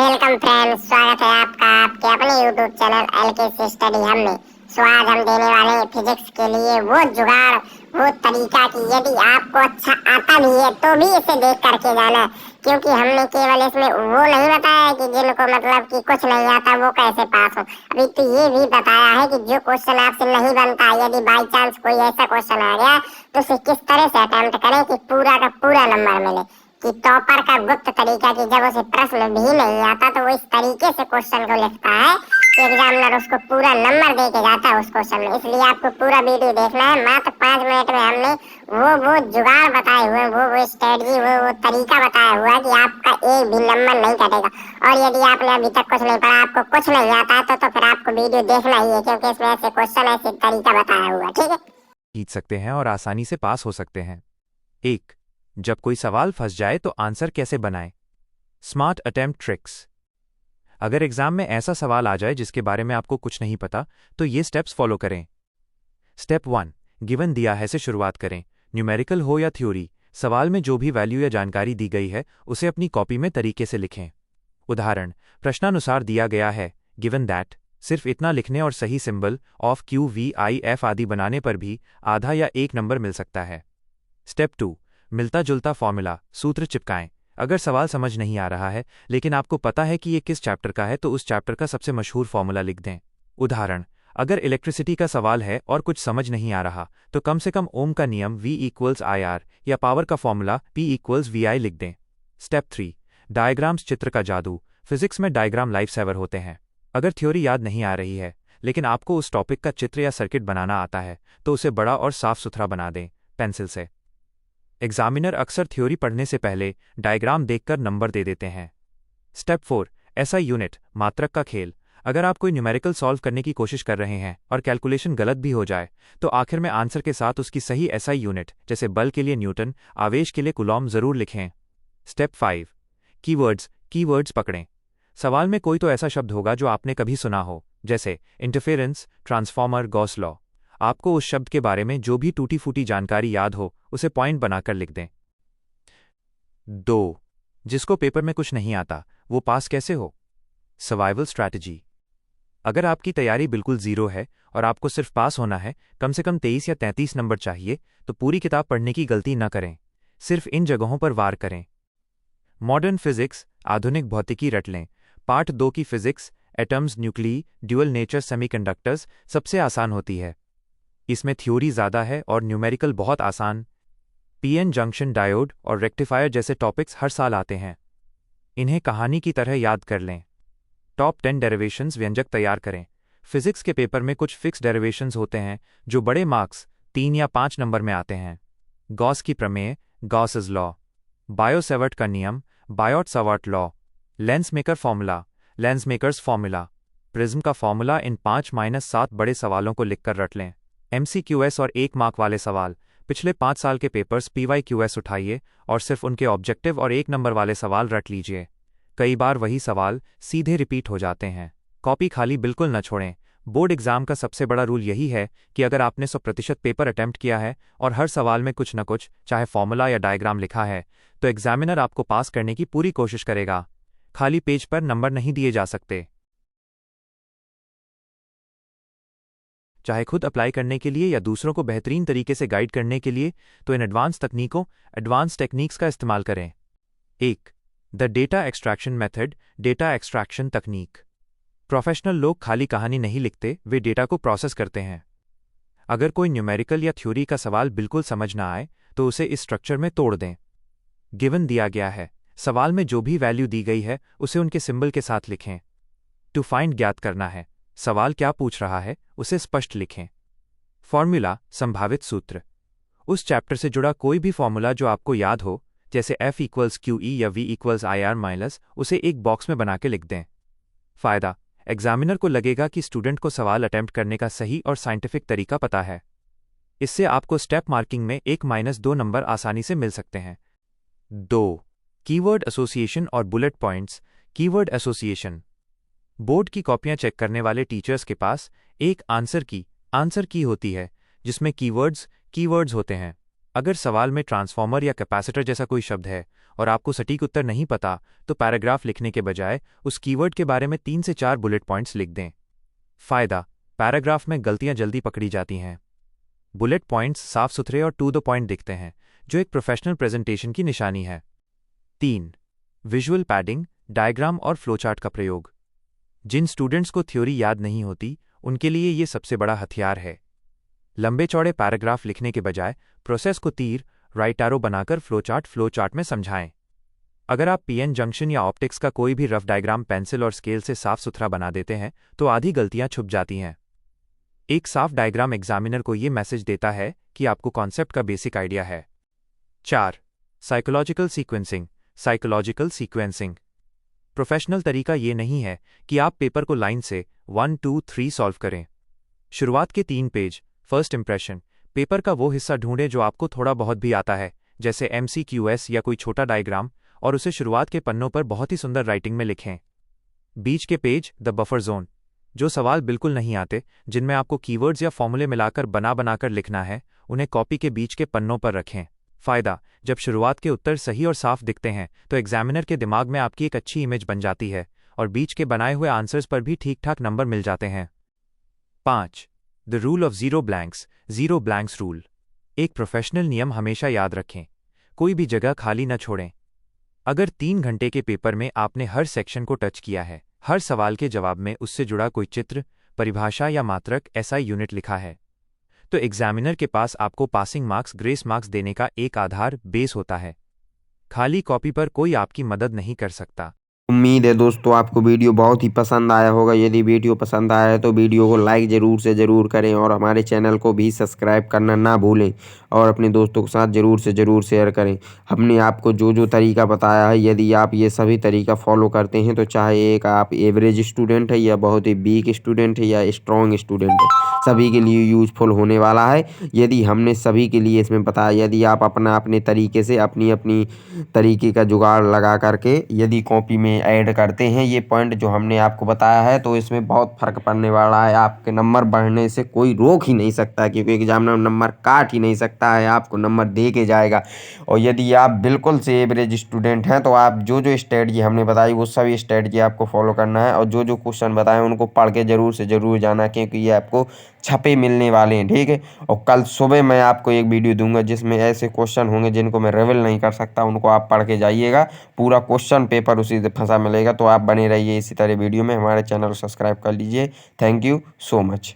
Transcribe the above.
Welcome friends, स्वागत है आपका आपके अपने यूट्यूब चैनल एलके स्टडी हम में। सो आज हम देने वाले हैं फिजिक्स के लिए वो जुगाड़, वो तरीका कि यदि आपको अच्छा आता भी है तो भी इसे देख करके जाना, क्योंकि हमने केवल इसमें वो नहीं बताया कि जिनको मतलब कि कुछ नहीं आता वो कैसे पास हो। अभी तो ये भी बताया है कि जो क्वेश्चन आपसे नहीं बनता, यदि बाई चांस कोई ऐसा क्वेश्चन आ गया तो उसे किस तरह से अटेम्प्ट करें कि पूरा का पूरा नंबर मिले। कि टॉपर का गुप्त तरीका कि जब उसे प्रश्न भी नहीं आता तो वो इस तरीके से क्वेश्चन को लिखता है कि एग्जामिनर उसको पूरा नंबर दे के जाता है उस क्वेश्चन में। इसलिए आपको पूरा वीडियो देखना है। मात्र 5 मिनट में हमने वो जुगाड़ बताए हुए, वो स्ट्रेटजी, वो तरीका बताया हुआ है कि आपका एक भी नंबर नहीं कटेगा। और यदि आपने अभी तक कुछ नहीं पढ़ा, आपको कुछ नहीं आता है तो फिर आपको वीडियो देखना ही है, क्योंकि इसमें ऐसे क्वेश्चन, ऐसे तरीका बताया हुआ है। ठीक है, जीत सकते हैं और आसानी से पास हो सकते हैं। 1. जब कोई सवाल फंस जाए तो आंसर कैसे बनाएं? Smart attempt tricks. अगर एग्जाम में ऐसा सवाल आ जाए जिसके बारे में आपको कुछ नहीं पता, तो ये स्टेप्स फॉलो करें। स्टेप 1. गिवन दिया है से शुरुआत करें। न्यूमेरिकल हो या थ्योरी, सवाल में जो भी वैल्यू या जानकारी दी गई है उसे अपनी कॉपी में तरीके से लिखें। उदाहरण, प्रश्नानुसार दिया गया है गिवन दैट। सिर्फ इतना लिखने और सही symbol of Q V I F आदि बनाने पर भी आधा या 1 नंबर मिल सकता है। स्टेप 2. मिलता जुलता फॉर्मूला, सूत्र चिपकाएं। अगर सवाल समझ नहीं आ रहा है लेकिन आपको पता है कि ये किस चैप्टर का है, तो उस चैप्टर का सबसे मशहूर फॉर्मूला लिख दें। उदाहरण, अगर इलेक्ट्रिसिटी का सवाल है और कुछ समझ नहीं आ रहा तो कम से कम ओम का नियम V=IR या पावर का फॉर्मूला P=VI लिख दें। स्टेप 3. डायग्राम्स, चित्र का जादू। फिजिक्स में डायग्राम लाइफ सेवर होते हैं। अगर थ्योरी याद नहीं आ रही है लेकिन आपको उस टॉपिक का चित्र या सर्किट बनाना आता है तो उसे बड़ा और साफ सुथरा बना दें पेंसिल से। एग्जामिनर अक्सर थ्योरी पढ़ने से पहले डायग्राम देखकर नंबर दे देते हैं। स्टेप 4. एसआई यूनिट, मात्रक का खेल। अगर आप कोई न्यूमेरिकल सॉल्व करने की कोशिश कर रहे हैं और कैलकुलेशन गलत भी हो जाए तो आखिर में आंसर के साथ उसकी सही एसआई यूनिट, जैसे बल के लिए न्यूटन, आवेश के लिए कूलॉम, जरूर लिखें। स्टेप 5. कीवर्ड्स पकड़ें। सवाल में कोई तो ऐसा शब्द होगा जो आपने कभी सुना हो, जैसे इंटरफेरेंस, ट्रांसफॉर्मर, गॉस लॉ। आपको उस शब्द के बारे में जो भी टूटी फूटी जानकारी याद हो उसे पॉइंट बनाकर लिख दें। 2. जिसको पेपर में कुछ नहीं आता वो पास कैसे हो? Survival strategy. अगर आपकी तैयारी बिल्कुल जीरो है और आपको सिर्फ पास होना है, कम से कम 23 या 33 नंबर चाहिए, तो पूरी किताब पढ़ने की गलती न करें। सिर्फ इन जगहों पर वार करें। मॉडर्न फिजिक्स, आधुनिक भौतिकी रट लें। पार्ट 2 की physics, atoms, nuclei, dual nature, semiconductors सबसे आसान होती है। इसमें थ्योरी ज़्यादा है और न्यूमेरिकल बहुत आसान। पीएन जंक्शन डायोड और रेक्टिफायर जैसे टॉपिक्स हर साल आते हैं। इन्हें कहानी की तरह याद कर लें। टॉप 10 डेरिवेशंस व्यंजक तैयार करें। फिजिक्स के पेपर में कुछ फिक्स डेरिवेशंस होते हैं जो बड़े मार्क्स 3 या 5 नंबर में आते हैं। गॉस की प्रमेय, गॉस's लॉ। बायो-सेवर्ट का नियम, Biot-Savart law. Lens maker formula, lens makers formula. Prism का फॉर्मूला। इन 5-7 बड़े सवालों को लिखकर रट लें। MCQS और 1 मार्क वाले सवाल, पिछले 5 साल के पेपर्स PYQS उठाइए और सिर्फ उनके ऑब्जेक्टिव और 1 नंबर वाले सवाल रट लीजिए। कई बार वही सवाल सीधे रिपीट हो जाते हैं। कॉपी खाली बिल्कुल न छोड़ें। बोर्ड एग्जाम का सबसे बड़ा रूल यही है कि अगर आपने 100% पेपर अटेम्प्ट किया है और हर सवाल में कुछ न कुछ, चाहे फॉर्मूला या डायग्राम लिखा है, तो एग्जामिनर आपको पास करने की पूरी कोशिश करेगा। खाली पेज पर नंबर नहीं दिए जा सकते। चाहे खुद अप्लाई करने के लिए या दूसरों को बेहतरीन तरीके से गाइड करने के लिए, तो इन एडवांस टेक्निक्स का इस्तेमाल करें। 1. The data extraction method, data extraction तकनीक। प्रोफेशनल लोग खाली कहानी नहीं लिखते, वे डेटा को प्रोसेस करते हैं। अगर कोई न्यूमेरिकल या थ्योरी का सवाल बिल्कुल समझ ना आए तो उसे इस स्ट्रक्चर में तोड़ दें। गिवन दिया गया है, सवाल में जो भी वैल्यू दी गई है उसे उनके सिंबल के साथ लिखें। टू फाइंड, ज्ञात करना है, सवाल क्या पूछ रहा है उसे स्पष्ट लिखें। फॉर्मूला, संभावित सूत्र। उस चैप्टर से जुड़ा कोई भी फॉर्मूला जो आपको याद हो, जैसे F=QE या V=IR-, उसे एक बॉक्स में बना के लिख दें। फायदा, एग्जामिनर को लगेगा कि स्टूडेंट को सवाल अटेम्प्ट करने का सही और साइंटिफिक तरीका पता है। इससे आपको स्टेप मार्किंग में 1-2 नंबर आसानी से मिल सकते हैं। 2. कीवर्ड एसोसिएशन और bullet points. Keyword association. Board की कॉपियां चेक करने वाले टीचर्स के पास एक आंसर की होती है जिसमें कीवर्ड्स होते हैं। अगर सवाल में ट्रांसफॉर्मर या कैपेसिटर जैसा कोई शब्द है और आपको सटीक उत्तर नहीं पता, तो पैराग्राफ लिखने के बजाय उस कीवर्ड के बारे में 3 से 4 बुलेट पॉइंट्स लिख दें। फायदा: पैराग्राफ में गलतियां जल्दी पकड़ी जाती हैं। बुलेट पॉइंट्स साफ सुथरे और टू द पॉइंट दिखते हैं, जो एक प्रोफेशनल प्रेजेंटेशन की निशानी है। 3. विजुअल पैडिंग, डायग्राम और फ्लोचार्ट का प्रयोग। जिन स्टूडेंट्स को थ्योरी याद नहीं होती, उनके लिए ये सबसे बड़ा हथियार है। लंबे चौड़े पैराग्राफ लिखने के बजाय प्रोसेस को तीर, राइट एरो बनाकर फ्लोचार्ट में समझाएं। अगर आप पीएन जंक्शन या ऑप्टिक्स का कोई भी रफ डायग्राम पेंसिल और स्केल से साफ सुथरा बना देते हैं, तो आधी गलतियां छुप जाती हैं। एक साफ डायग्राम एग्जामिनर को यह मैसेज देता है कि आपको कॉन्सेप्ट का बेसिक आइडिया है। 4. Psychological sequencing. प्रोफेशनल तरीका ये नहीं है कि आप पेपर को लाइन से 1, 2, 3 सॉल्व करें। शुरुआत के 3 पेज, फर्स्ट इंप्रेशन, पेपर का वो हिस्सा ढूंढें जो आपको थोड़ा बहुत भी आता है, जैसे MCQS या कोई छोटा डायग्राम, और उसे शुरुआत के पन्नों पर बहुत ही सुंदर राइटिंग में लिखें। बीच के पेज, द बफर जोन, जो सवाल बिल्कुल नहीं आते, जिनमें आपको कीवर्ड्स या फॉर्मूले मिलाकर बनाकर लिखना है, उन्हें कॉपी के बीच के पन्नों पर रखें। फायदा: जब शुरुआत के उत्तर सही और साफ दिखते हैं, तो एग्जामिनर के दिमाग में आपकी एक अच्छी इमेज बन जाती है और बीच के बनाए हुए आंसर्स पर भी ठीक ठाक नंबर मिल जाते हैं। 5. The rule of zero blanks rule. एक प्रोफेशनल नियम हमेशा याद रखें, कोई भी जगह खाली न छोड़ें। अगर 3 घंटे के पेपर में आपने हर सेक्शन को टच किया है, हर सवाल के जवाब में उससे जुड़ा कोई चित्र, परिभाषा या मात्रक SI यूनिट लिखा है, तो एग्जामिनर के पास आपको पासिंग मार्क्स, ग्रेस मार्क्स देने का एक आधार बेस होता है। खाली कॉपी पर कोई आपकी मदद नहीं कर सकता। उम्मीद है दोस्तों आपको वीडियो बहुत ही पसंद आया होगा। यदि वीडियो पसंद आया है तो वीडियो को लाइक ज़रूर से ज़रूर करें और हमारे चैनल को भी सब्सक्राइब करना ना भूलें और अपने दोस्तों के साथ ज़रूर से ज़रूर शेयर करें। हमने आपको जो जो तरीका बताया है, यदि आप ये सभी तरीका फॉलो करते हैं, तो चाहे एक आप एवरेज स्टूडेंट है या बहुत ही वीक स्टूडेंट है या स्ट्रॉन्ग स्टूडेंट है, सभी के लिए यूजफुल होने वाला है। यदि हमने सभी के लिए इसमें बताया, यदि आप अपने तरीके से अपनी तरीके का जुगाड़ लगा करके यदि कॉपी में ऐड करते हैं ये पॉइंट जो हमने आपको बताया है, तो इसमें बहुत फ़र्क पड़ने वाला है। आपके नंबर बढ़ने से कोई रोक ही नहीं सकता, क्योंकि एग्जामिनर नंबर काट ही नहीं सकता है, आपको नंबर दे के जाएगा। और यदि आप बिल्कुल से एवरेज स्टूडेंट हैं, तो आप जो जो स्ट्रेटजी हमने बताई वो सभी स्ट्रेटजी आपको फॉलो करना है और जो जो क्वेश्चन बताए उनको पढ़ के ज़रूर से ज़रूर जाना, क्योंकि ये आपको छपे मिलने वाले हैं, ठीक है। और कल सुबह मैं आपको एक वीडियो दूंगा जिसमें ऐसे क्वेश्चन होंगे जिनको मैं रिवील नहीं कर सकता, उनको आप पढ़ के जाइएगा, पूरा क्वेश्चन पेपर उसी से फंसा मिलेगा। तो आप बने रहिए इसी तरह वीडियो में, हमारे चैनल को सब्सक्राइब कर लीजिए। Thank you so much.